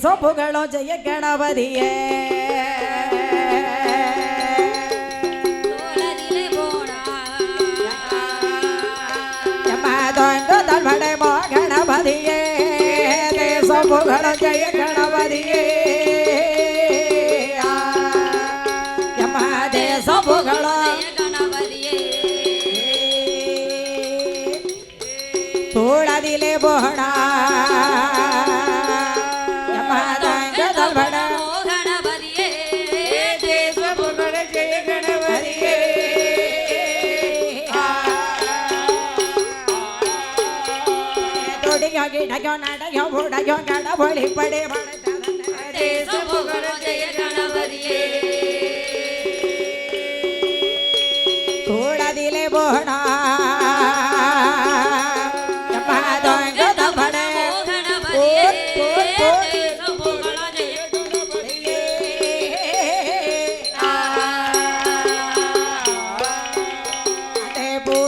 ಸೊಪ್ಪುಗಳು ಜಯ ಗಣಪತಿಯೇ ಮಡೆ ಮೋ ಗಣಪತಿಯೇ ಸೊಪ್ಪುಗಳು ಜಯ ಗಣಪತಿಯೇ ಸೊಪ್ಪುಗಳು ತೋಳದಿಲೆ ಬೋಣ ಗಿಡಗೋ ನಡಗೋ ಬುಡಗೋ ಗಡ ಬಳಿ ಪಡೆ ಕೂಡದಿಲೆ ಬೋಣ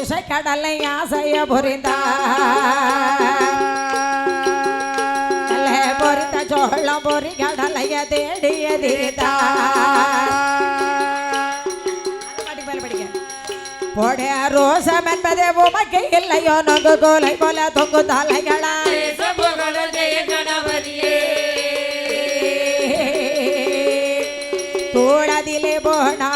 பூசை கடலை ஆசைய பொறிந்த சோளம் பொறி கடலைய தேடியதிரிதா போடைய ரோசம் என்பதே உமக்கு இல்லையோ நொங்கு கோலை போல தொங்கு தலைகளா தூளதிலே போனா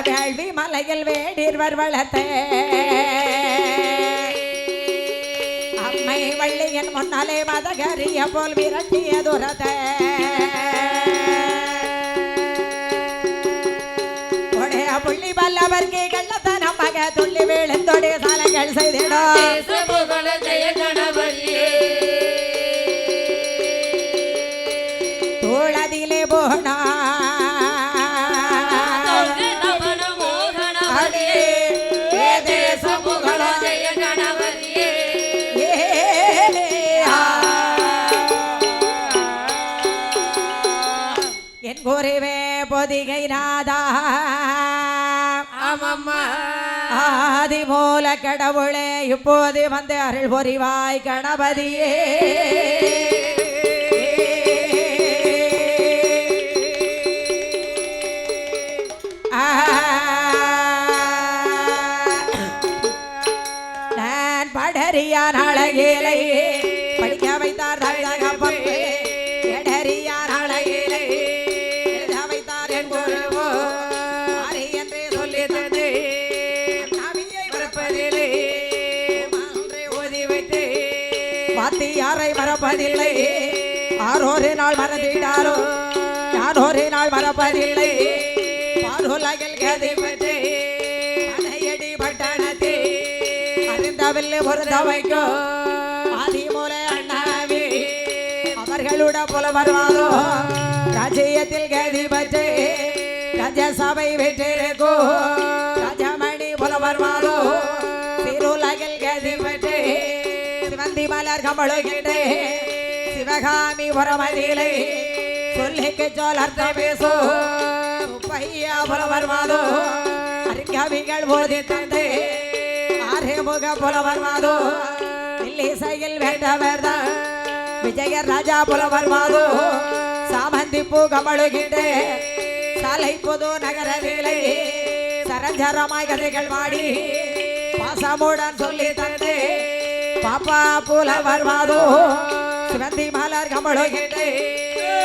வேள்வி மலையில் வேடிர்வர் வளர்த்தே அம்மை வள்ளியின் முன்னாலே மதகரிய போல் விரட்டிய துரத்தை புள்ளி பல்லவர்க்கு கள்ளத்தனம் மக துள்ளி விழுந்தோடைய சாலைகள் செய்திடும் தோளதிலே போனா என் குருவே பொதிகை நாதா ஆதி மூல கடவுளே இப்போது வந்து அருள் பொறிவாய் கணபதியே நான் படறியான் அழகிலை படிக்க வைத்தார் எடறியான் அழகிலை எழுத வைத்தார் என் குருவோ ஆரி என்றே சொல்லி தந்து யாரை மறப்பதில்லை ஆரோரே நாள் மறந்திட்டாரோ யாரோரே நாள் மறப்பதில்லை பாலுலகில் கதிப்பட்டு அணையடி பட்டணத்தே அறிந்தவில்லை பொருந்த வைக்கோ ஆதிமூல அண்ணாவே அவர்களுட புல வருவாரோ ராஜ்யத்தில் கதிப்பட்டு ராஜ்யசபை வெற்றிருக்கோ ராஜமணி புல வருவாரோ திருலகில் கதிப்பட்டு சிவந்தி மலர் கமழுகின்றே சிவகாமி புறமதிலை சொல்லிக்கு சொல் அர்த்தம் பேசோ பையா புல வருவாதோ அருங்கவிகள் போதி தந்து ஆறுமுக புல வருவாதோ இல்லிசையில் வேண்டவர்தா விஜய ராஜா புல வருவாதோ சாமந்தி பூ கமழுகின்றே சாலை பொது நகரவிலை சரஞ்சரமாய் கதைகள் வாடி பாசமுடன் சொல்லி தந்து பாப்பா புல வருவாதோ சிவந்தி மலர் கமழுகின்றே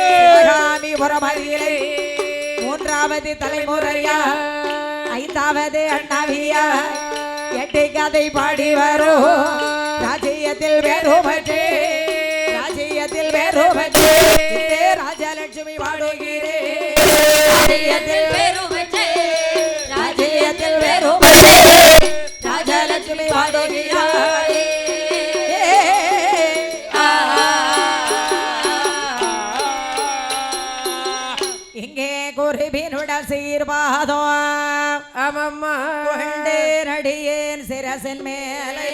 சிவகாமி புறமதியிலே மூன்றாவது தலைமுறையா ஐந்தாவது அண்ணாவியா எட்டு கதை பாடி வரும் ராஜ்யத்தில் வேறுபட்டு ராஜ்யத்தில் வேறுபட்டு ராஜலட்சுமி பாடுகிறே ராஜ்யத்தில் வேறுபட்டு ராஜ்யத்தில் வேறுபட்டு ராஜலட்சுமி பாடுகிறாரே இங்கே குருபினுட சீர்வாதோ அமம்மா கொண்டே நடியேன் சிரசின் மேலே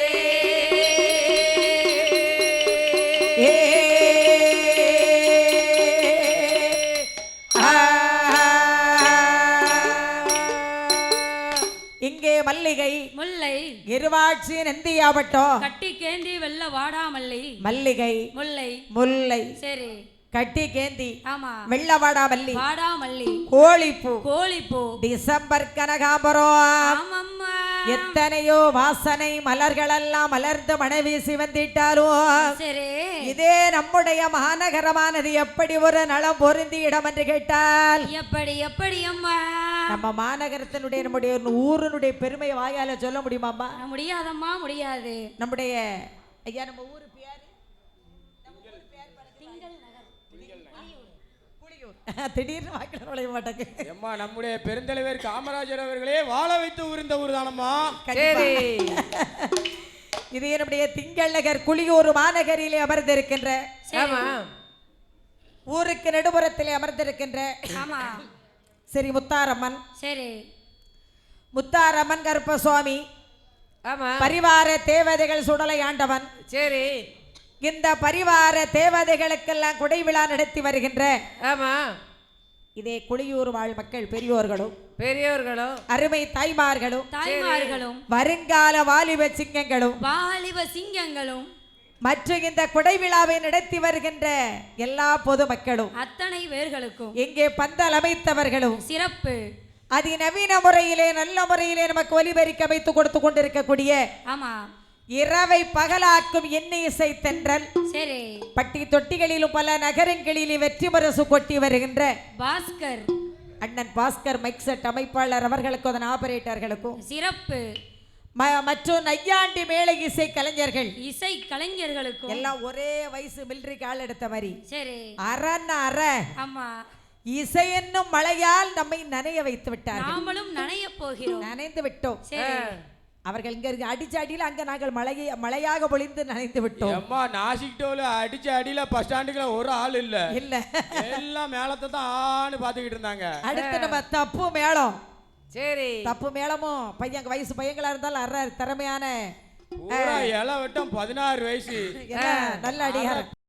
இங்கே மல்லிகை முல்லை இருவாட்சி நந்தியாவட்டோ கட்டி கேந்தி வெள்ள வாடாமல்லி மல்லிகை முல்லை முல்லை சரி கட்டி கேந்தி ஆமா வெள்ள வாடாமல்லி வாடாமல்லி கோழிப்பூ டிசம்பர் கனகாம்பரம் எத்தனையோ வாசனை மலர்கள் எல்லாம் மலர்ந்து மணவீசி வந்திட்டாலும் சரி இதே நம்முடைய மாநகரமானது எப்படி ஒரு நலம் பொருந்தி இடம் என்று கேட்டால் எப்படி எப்படி அம்மா நம்ம மாநகரத்தினுடைய நம்முடைய ஊருனுடைய பெருமை வாயால சொல்ல முடியுமாம்மா முடியாதம்மா முடியாது நம்முடைய ஐயா நம்ம ஊரு திடீர்னு வாக்கில நுழைய மாட்டாங்க அம்மா நம்முடைய பெருந்தலைவர் காமராஜர் அவர்களே வாழ வைத்து உருந்த ஊர் தானம்மா சரி இது என்னுடைய திங்கள் நகர் குளியூர் மாநகரிலே அமர்ந்திருக்கின்ற ஊருக்கு நடுப்புறத்திலே அமர்ந்திருக்கின்ற சரி முத்தாரம்மன் சரி முத்தாரம்மன் கருப்பசுவாமி ஆமா. பரிவார தேவதைகள் சுடலை ஆண்டவன். சரி. இந்த பரிவார தேவதைகளுக்கெல்லாம் குடை விழா நடத்தி வருகின்ற ஆமா இதே குளியூர் வாழ் மக்கள் பெரியோர்களும் அருமை தாய்மார்களும் வருங்கால வாலிப சிங்கங்களும் மற்றும் இந்த குடை விழாவை நடத்தி வருகின்ற எல்லா பொதுமக்களும் அத்தனை பேர்களுக்கும் இங்கே பந்தல் அமைத்தவர்களும் சிறப்பு அதிநவீன முறையிலே நல்ல முறையிலே நமக்கு ஒலிபெருக்கி அமைத்து கொடுத்து கொண்டிருக்கக்கூடிய ஆமா இரவை பகலாக்கும் எண்ணெய் இசை தென்றல். சரி. பட்டி தொட்டிகளிலும் பல நகரங்களிலும் வெற்றி முரசு கொட்டி வருகின்ற பாஸ்கர் அண்ணன் பாஸ்கர் மைக் செட் அமைப்பாளர் அவர்களுக்கும் அதன் ஆபரேட்டர்களுக்கும் சிறப்பு மற்றும் நையாண்டி மேள இசை கலைஞர்களுக்கும் எல்லாம் ஒரே வயசு மிலிட்டரிக்கு ஆள் எடுத்த மாதிரி. சரி. ஆமா இசை என்னும் மழையால் நம்மை நனைய வைத்து விட்டார். நாமளும் நனைய போகிறோம். நனைந்து விட்டோம். சரி. அவர்கள் இங்க இருக்கு அடிச்ச அடியில அங்க நாங்கள் மழையாக பொழிந்து நனைந்து விட்டோம். அம்மா நாசிக்டோல அடிச்ச அடியில பஸ் ஸ்டாண்டுக்குள்ள ஒரு ஆள் இல்ல எல்லாம் மேளத்தை தான் ஆன்னு பாத்துக்கிட்டு இருந்தாங்க. அடுத்து நம்ம தப்பு மேளம். சரி. தப்பு மேளமும் பையன் வயசு பையங்களா இருந்தாலும் திறமையான இலை வெட்டம் 16 வயசு நல்ல அடிகாரம்.